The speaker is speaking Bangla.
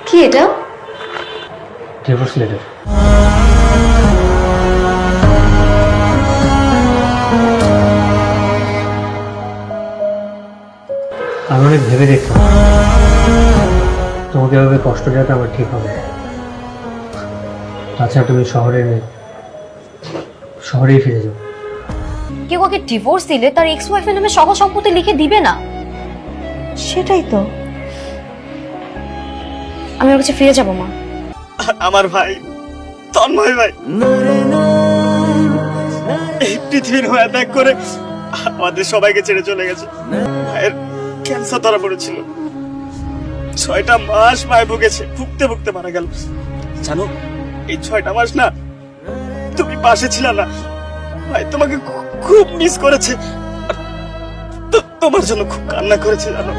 কি এটা? Divorce letter. আমি অনেক ভেবে দেখলাম তোমাকে এভাবে কষ্ট দেওয়াটা আমার ঠিক হবে না। তাছাড়া তুমি শহরেই ফিরে যাও। কেউ ওকে ডিভোর্স দিলে তার এক্স ওয়াইফের নামে সকল সম্পত্তি লিখে দিবে না। সেটাই তো। আমি ওর কাছে ফিরে যাবো মা। আমার ভাই তন্ময় ভাই এই পৃথিবীর হয়ে ত্যাগ করে আমাদের সবাইকে ছেড়ে চলে গেছে। ভাইয়ের ক্যান্সার ধরা পড়েছিল, 6টা মাস মায় ভুগেছে, ভুগতে ভুগতে মারা গেল। জানো এই 6টা মাস না তুমি পাশে ছিল না। ভাই তোমাকে খুব মিস করেছে, আর তোমার জন্য খুব কান্না করেছে জানো।